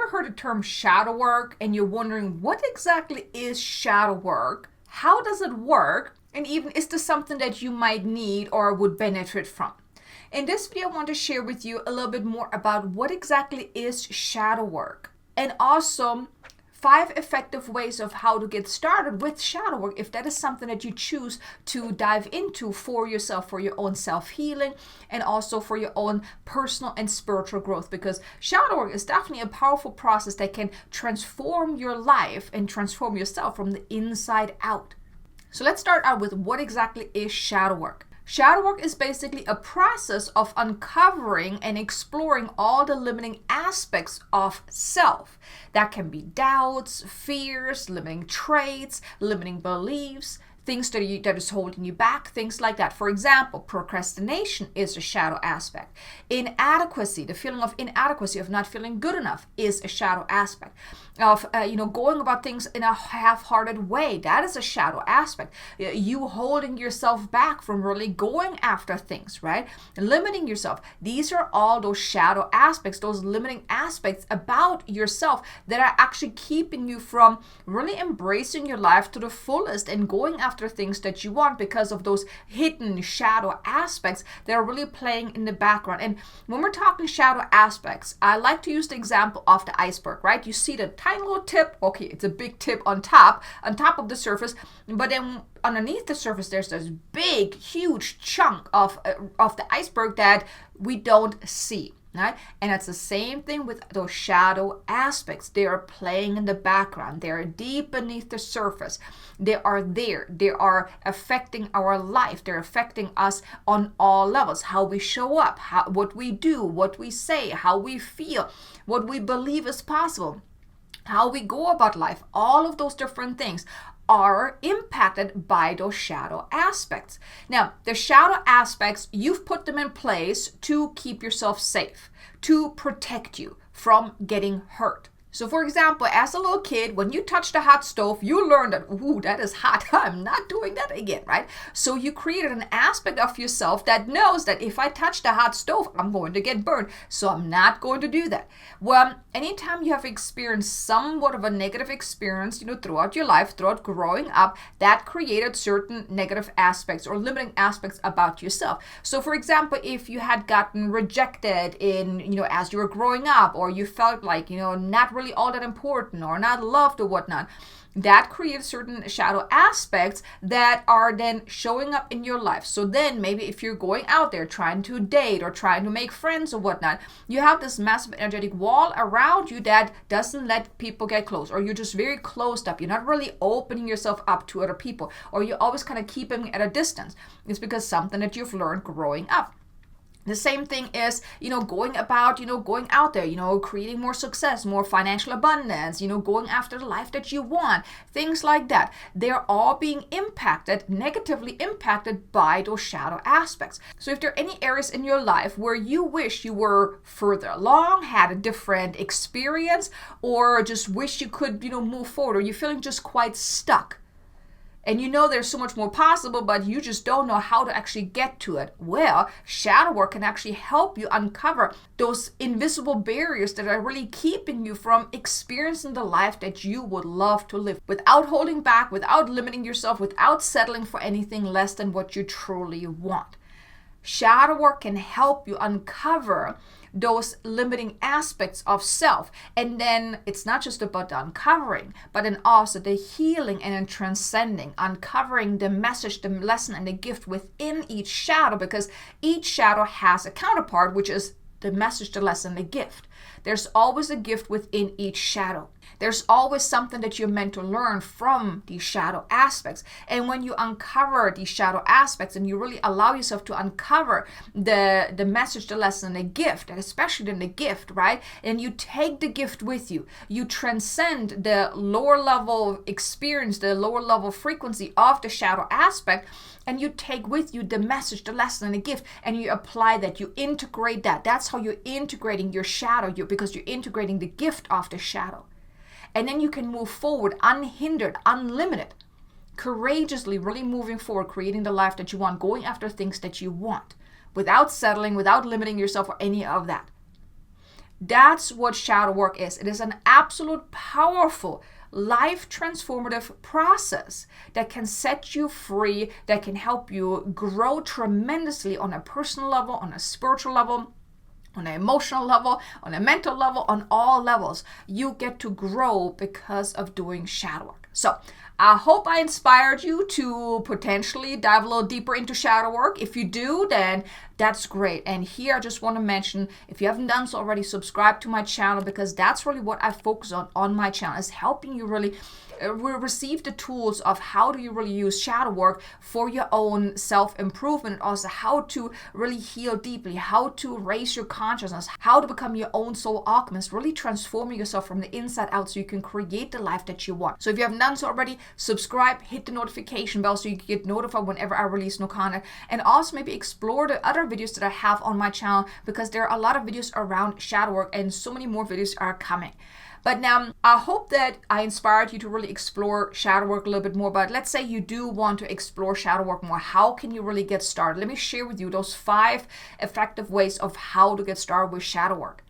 ever heard the term shadow work and you're wondering what exactly is shadow work? How does it work? And even is this something that you might need or would benefit from? In this video, I want to share with you a little bit more about what exactly is shadow work, and also 5 effective ways of how to get started with shadow work if that is something that you choose to dive into for yourself, for your own self-healing, and also for your own personal and spiritual growth, because shadow work is definitely a powerful process that can transform your life and transform yourself from the inside out. So let's start out with what exactly is shadow work. Shadow work is basically a process of uncovering and exploring all the limiting aspects of self. That can be doubts, fears, limiting traits, limiting beliefs, things that is holding you back, things like that. For example, procrastination is a shadow aspect. Inadequacy, the feeling of inadequacy, of not feeling good enough, is a shadow aspect. Of going about things in a half-hearted way, that is a shadow aspect. You holding yourself back from really going after things, right? Limiting yourself. These are all those shadow aspects, those limiting aspects about yourself that are actually keeping you from really embracing your life to the fullest and going after things that you want, because of those hidden shadow aspects that are really playing in the background. And when we're talking shadow aspects, I like to use the example of the iceberg, right? You see the tiny little tip. Okay, it's a big tip on top of the surface, but then underneath the surface there's this big, huge chunk of the iceberg that we don't see. Right? And it's the same thing with those shadow aspects. They are playing in the background. They are deep beneath the surface. They are there. They are affecting our life. They're affecting us on all levels. How we show up, what we do, what we say, how we feel, what we believe is possible, how we go about life. All of those different things are impacted by those shadow aspects. Now, the shadow aspects, you've put them in place to keep yourself safe, to protect you from getting hurt. So for example, as a little kid, when you touched a hot stove, you learned that, ooh, that is hot. I'm not doing that again, right? So you created an aspect of yourself that knows that if I touch the hot stove, I'm going to get burned. So I'm not going to do that. Well, anytime you have experienced somewhat of a negative experience, throughout your life, throughout growing up, that created certain negative aspects or limiting aspects about yourself. So for example, if you had gotten rejected as you were growing up, or you felt like, not really all that important or not loved or whatnot, that creates certain shadow aspects that are then showing up in your life. So then maybe if you're going out there trying to date or trying to make friends or whatnot, you have this massive energetic wall around you that doesn't let people get close, or you're just very closed up. You're not really opening yourself up to other people, or you're always kind of keeping at a distance. It's because something that you've learned growing up. The same thing is, going out there, creating more success, more financial abundance, going after the life that you want, things like that. They're all being negatively impacted by those shadow aspects. So if there are any areas in your life where you wish you were further along, had a different experience, or just wish you could, move forward, or you're feeling just quite stuck, and there's so much more possible, but you just don't know how to actually get to it. Well, shadow work can actually help you uncover those invisible barriers that are really keeping you from experiencing the life that you would love to live, without holding back, without limiting yourself, without settling for anything less than what you truly want. Shadow work can help you uncover those limiting aspects of self. And then it's not just about the uncovering, but then also the healing and then transcending, uncovering the message, the lesson, and the gift within each shadow, because each shadow has a counterpart, which is the message, the lesson, the gift. There's always a gift within each shadow. There's always something that you're meant to learn from these shadow aspects. And when you uncover these shadow aspects and you really allow yourself to uncover the message, the lesson, the gift, and especially in the gift, right? And you take the gift with you. You transcend the lower level experience, the lower level frequency of the shadow aspect, and you take with you the message, the lesson, and the gift, and you apply that, you integrate that. That's how you're integrating your shadow, because you're integrating the gift of the shadow. And then you can move forward unhindered, unlimited, courageously, really moving forward, creating the life that you want, going after things that you want, without settling, without limiting yourself or any of that. That's what shadow work is. It is an absolute powerful, life transformative process that can set you free, that can help you grow tremendously on a personal level, on a spiritual level, on an emotional level, on a mental level, on all levels. You get to grow because of doing shadow work. So I hope I inspired you to potentially dive a little deeper into shadow work. If you do, then that's great. And here I just want to mention, if you haven't done so already, subscribe to my channel, because that's really what I focus on my channel, is helping you really receive the tools of how do you really use shadow work for your own self-improvement, and also how to really heal deeply, how to raise your consciousness, how to become your own soul alchemist, really transforming yourself from the inside out so you can create the life that you want. So if you haven't done so already, subscribe, hit the notification bell so you can get notified whenever I release new content, and also maybe explore the other videos that I have on my channel, because there are a lot of videos around shadow work and so many more videos are coming. But now, I hope that I inspired you to really explore shadow work a little bit more. But let's say you do want to explore shadow work more. How can you really get started? Let me share with you those 5 effective ways of how to get started with shadow work.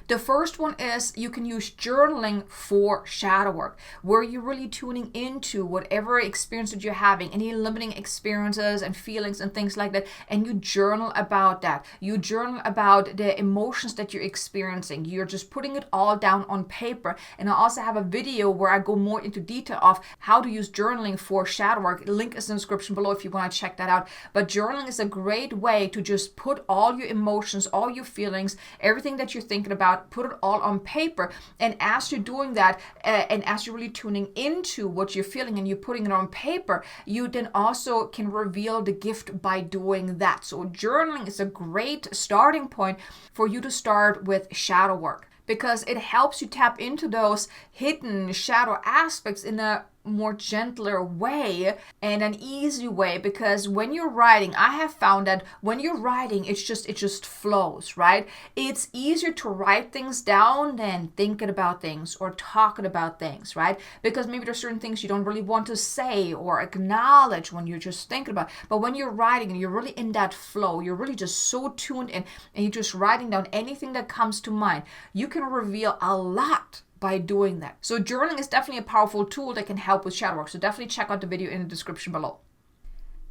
The first one is you can use journaling for shadow work, where you're really tuning into whatever experience that you're having, any limiting experiences and feelings and things like that, and you journal about that. You journal about the emotions that you're experiencing. You're just putting it all down on paper. And I also have a video where I go more into detail of how to use journaling for shadow work. The link is in the description below if you want to check that out. But journaling is a great way to just put all your emotions, all your feelings, everything that you're thinking about, put it all on paper. And as you're doing that, and as you're really tuning into what you're feeling and you're putting it on paper, you then also can reveal the gift by doing that. So journaling is a great starting point for you to start with shadow work, because it helps you tap into those hidden shadow aspects in a more gentler way and an easy way. Because when you're writing, I have found that when you're writing, it just flows, right? It's easier to write things down than thinking about things or talking about things, right? Because maybe there's certain things you don't really want to say or acknowledge when you're just thinking about it. But when you're writing and you're really in that flow, you're really just so tuned in and you're just writing down anything that comes to mind, you can reveal a lot by doing that. So journaling is definitely a powerful tool that can help with shadow work. So definitely check out the video in the description below.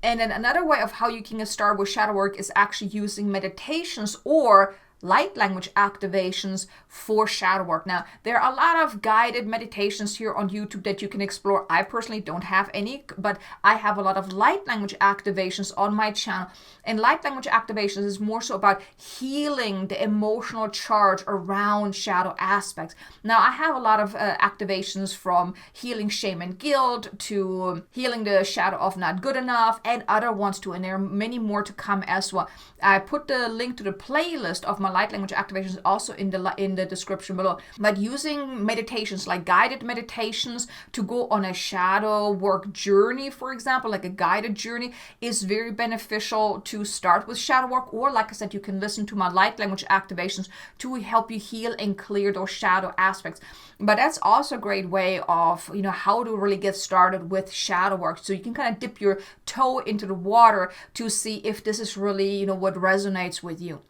And then another way of how you can get started with shadow work is actually using meditations or light language activations for shadow work. Now, there are a lot of guided meditations here on YouTube that you can explore. I personally don't have any, but I have a lot of light language activations on my channel. And light language activations is more so about healing the emotional charge around shadow aspects. Now, I have a lot of activations from healing shame and guilt to healing the shadow of not good enough, and other ones too. And there are many more to come as well. I put the link to the playlist of my light language activations also in the description below. But using meditations, like guided meditations, to go on a shadow work journey, for example, like a guided journey, is very beneficial to start with shadow work. Or like I said, you can listen to my light language activations to help you heal and clear those shadow aspects. But that's also a great way of, how to really get started with shadow work. So you can kind of dip your toe into the water to see if this is really, what resonates with you.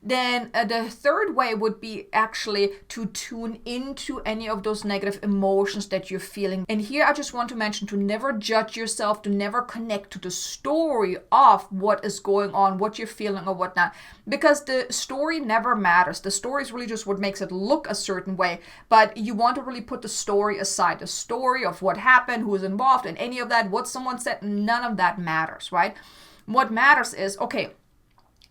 Then the third way would be actually to tune into any of those negative emotions that you're feeling. And here I just want to mention to never judge yourself, to never connect to the story of what is going on, what you're feeling or whatnot, because the story never matters. The story is really just what makes it look a certain way, but you want to really put the story aside. The story of what happened, who is involved, and any of that, what someone said, none of that matters, right? What matters is, okay,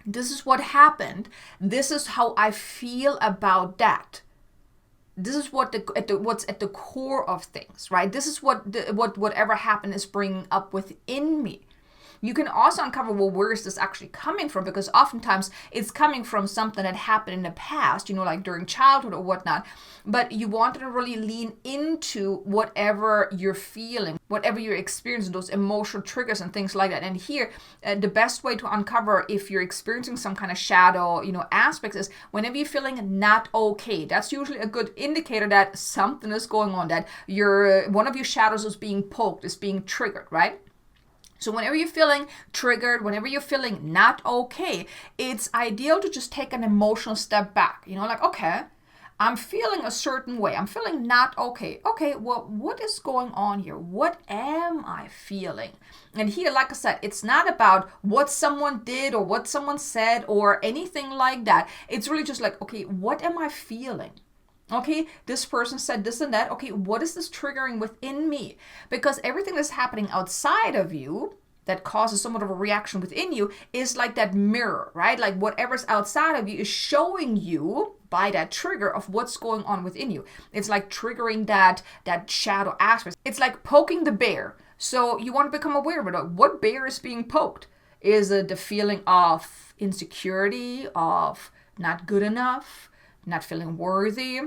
this is what happened. This is how I feel about that. This is what's at the core of things, right? This is whatever happened is bringing up within me. You can also uncover, well, where is this actually coming from? Because oftentimes it's coming from something that happened in the past, like during childhood or whatnot. But you want to really lean into whatever you're feeling, whatever you're experiencing, those emotional triggers and things like that. And here, the best way to uncover if you're experiencing some kind of shadow, aspects is whenever you're feeling not okay. That's usually a good indicator that something is going on, that one of your shadows is being poked, is being triggered, right? So whenever you're feeling triggered, whenever you're feeling not okay, it's ideal to just take an emotional step back. Like, okay, I'm feeling a certain way. I'm feeling not okay. Okay, well, what is going on here? What am I feeling? And here, like I said, it's not about what someone did or what someone said or anything like that. It's really just like, okay, what am I feeling? Okay, this person said this and that. Okay, what is this triggering within me? Because everything that's happening outside of you that causes somewhat of a reaction within you is like that mirror, right? Like whatever's outside of you is showing you by that trigger of what's going on within you. It's like triggering that shadow aspect. It's like poking the bear. So you want to become aware of it. Like, what bear is being poked? Is it the feeling of insecurity, of not good enough, not feeling worthy,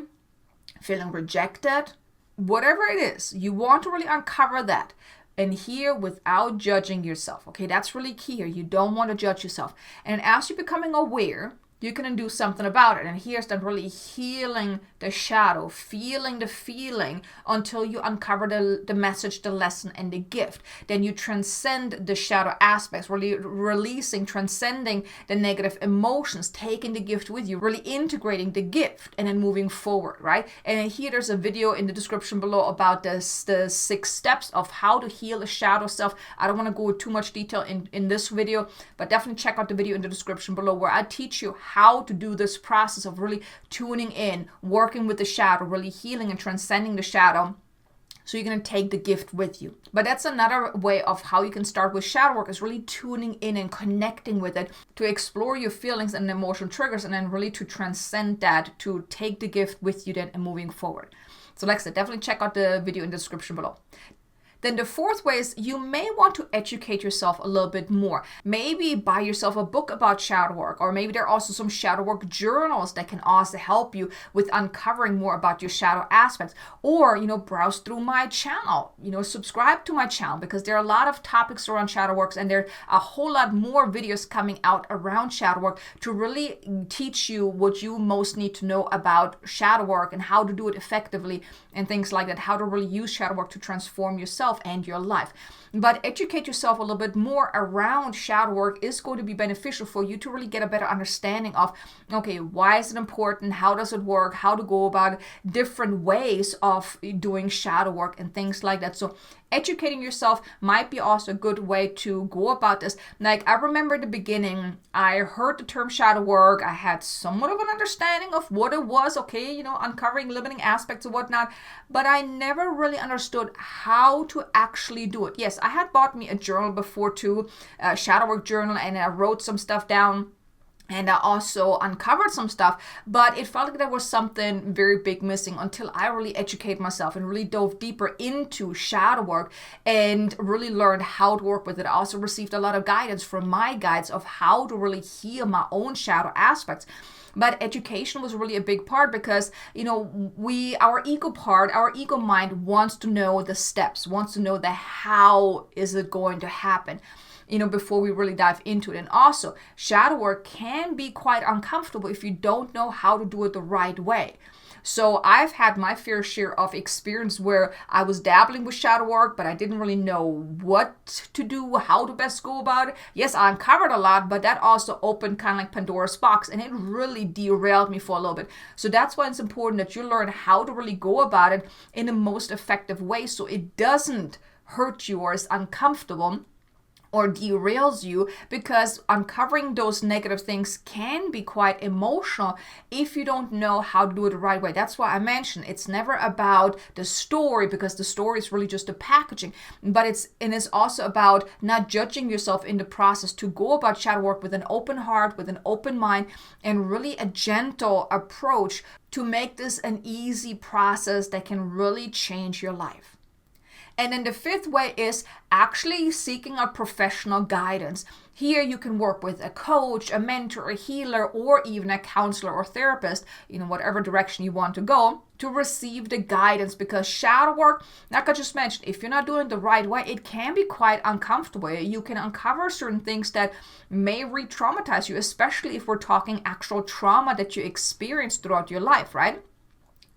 feeling rejected? Whatever it is, you want to really uncover that. And here, without judging yourself. Okay, that's really key here. You don't want to judge yourself. And as you're becoming aware, you can do something about it. And here's then really healing the shadow, feeling the feeling until you uncover the message, the lesson, and the gift. Then you transcend the shadow aspects, really releasing, transcending the negative emotions, taking the gift with you, really integrating the gift, and then moving forward, right? And here there's a video in the description below about the 6 steps of how to heal a shadow self. I don't want to go into too much detail in this video, but definitely check out the video in the description below where I teach you how to do this process of really tuning in, working with the shadow, really healing and transcending the shadow. So you're going to take the gift with you. But that's another way of how you can start with shadow work, is really tuning in and connecting with it to explore your feelings and emotional triggers, and then really to transcend that, to take the gift with you then and moving forward. So like I said, definitely check out the video in the description below. Then the 4th way is you may want to educate yourself a little bit more. Maybe buy yourself a book about shadow work, or maybe there are also some shadow work journals that can also help you with uncovering more about your shadow aspects. Or, browse through my channel, subscribe to my channel, because there are a lot of topics around shadow works, and there are a whole lot more videos coming out around shadow work to really teach you what you most need to know about shadow work and how to do it effectively and things like that, how to really use shadow work to transform yourself and your life. But educate yourself a little bit more around shadow work is going to be beneficial for you to really get a better understanding of, okay, why is it important? How does it work? How to go about it, different ways of doing shadow work and things like that. So educating yourself might be also a good way to go about this. Like, I remember in the beginning, I heard the term shadow work. I had somewhat of an understanding of what it was, okay, uncovering limiting aspects and whatnot, but I never really understood how to actually do it. Yes, I had bought me a journal before too, a shadow work journal, and I wrote some stuff down. And I also uncovered some stuff, but it felt like there was something very big missing until I really educated myself and really dove deeper into shadow work and really learned how to work with it. I also received a lot of guidance from my guides of how to really heal my own shadow aspects. But education was really a big part, because, our ego mind wants to know the steps, wants to know the how is it going to happen, before we really dive into it. And also, shadow work can be quite uncomfortable if you don't know how to do it the right way. So I've had my fair share of experience where I was dabbling with shadow work, but I didn't really know what to do, how to best go about it. Yes, I uncovered a lot, but that also opened kind of like Pandora's box, and it really derailed me for a little bit. So that's why it's important that you learn how to really go about it in the most effective way, so it doesn't hurt you or is uncomfortable or derails you, because uncovering those negative things can be quite emotional if you don't know how to do it the right way. That's why I mentioned it's never about the story, because the story is really just the packaging, but it's also about not judging yourself in the process, to go about shadow work with an open heart, with an open mind, and really a gentle approach to make this an easy process that can really change your life. And then the 5th way is actually seeking out professional guidance. Here you can work with a coach, a mentor, a healer, or even a counselor or therapist, whatever direction you want to go, to receive the guidance, because shadow work, like I just mentioned, if you're not doing it the right way, it can be quite uncomfortable. You can uncover certain things that may re-traumatize you, especially if we're talking actual trauma that you experienced throughout your life, right?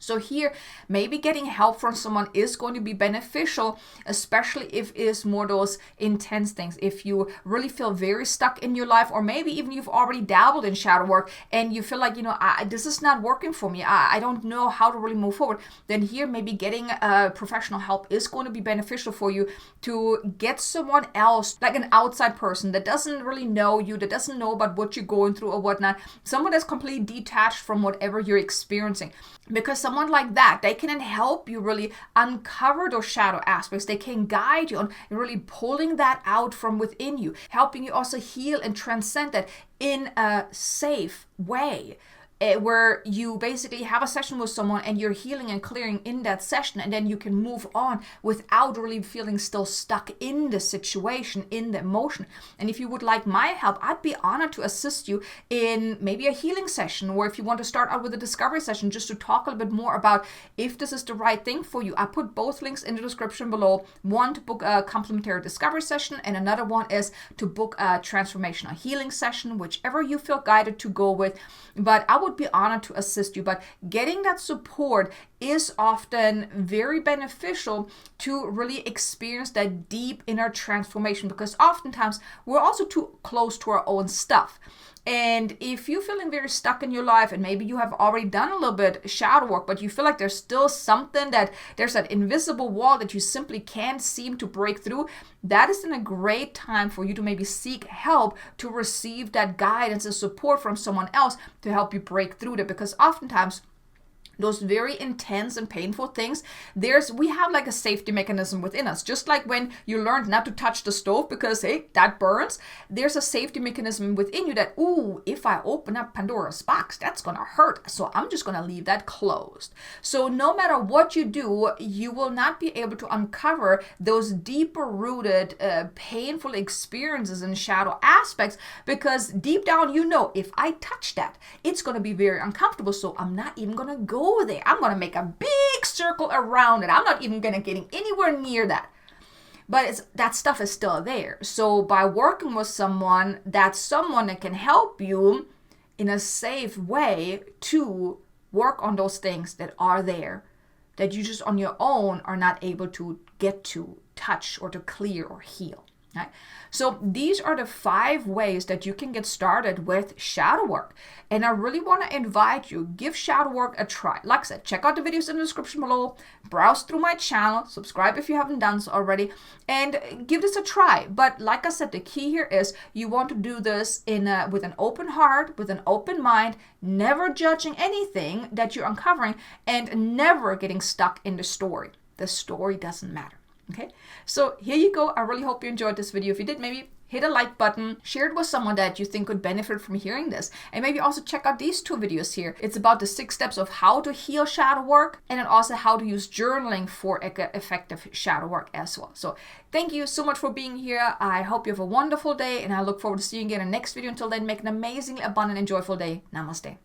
So here, maybe getting help from someone is going to be beneficial, especially if it is more those intense things. If you really feel very stuck in your life, or maybe even you've already dabbled in shadow work and you feel like, this is not working for me. I don't know how to really move forward. Then here, maybe getting professional help is going to be beneficial for you to get someone else, like an outside person that doesn't really know you, that doesn't know about what you're going through or whatnot. Someone that's completely detached from whatever you're experiencing. Because someone like that, they can help you really uncover those shadow aspects. They can guide you on really pulling that out from within you, helping you also heal and transcend that in a safe way, where you basically have a session with someone and you're healing and clearing in that session, and then you can move on without really feeling still stuck in the situation, in the emotion. And if you would like my help, I'd be honored to assist you in maybe a healing session, or if you want to start out with a discovery session just to talk a little bit more about if this is the right thing for you. I put both links in the description below. One to book a complimentary discovery session, and another one is to book a transformational healing session, whichever you feel guided to go with. But I would be honored to assist you. But getting that support is often very beneficial to really experience that deep inner transformation, because oftentimes we're also too close to our own stuff. And if you're feeling very stuck in your life, and maybe you have already done a little bit shadow work, but you feel like there's still something, that there's that invisible wall that you simply can't seem to break through, that is then a great time for you to maybe seek help to receive that guidance and support from someone else to help you break through that. Because oftentimes those very intense and painful things, we have like a safety mechanism within us. Just like when you learned not to touch the stove because, hey, that burns, there's a safety mechanism within you that, ooh, if I open up Pandora's box, that's gonna hurt. So I'm just gonna leave that closed. So no matter what you do, you will not be able to uncover those deeper rooted, painful experiences and shadow aspects, because deep down, if I touch that, it's gonna be very uncomfortable. So I'm not even gonna go there. I'm going to make a big circle around it. I'm not even going to get anywhere near that. But that stuff is still there. So by working with someone, that's someone that can help you in a safe way to work on those things that are there, that you just on your own are not able to get to touch or to clear or heal. Right? So these are the 5 ways that you can get started with shadow work. And I really want to invite you, give shadow work a try. Like I said, check out the videos in the description below, browse through my channel, subscribe if you haven't done so already, and give this a try. But like I said, the key here is you want to do this with an open heart, with an open mind, never judging anything that you're uncovering, and never getting stuck in the story. The story doesn't matter. Okay, so here you go. I really hope you enjoyed this video. If you did, maybe hit a like button, share it with someone that you think could benefit from hearing this, and maybe also check out these 2 videos here. It's about the 6 steps of how to heal shadow work, and then also how to use journaling for effective shadow work as well. So thank you so much for being here. I hope you have a wonderful day, and I look forward to seeing you again in the next video. Until then, make an amazingly abundant and joyful day. Namaste.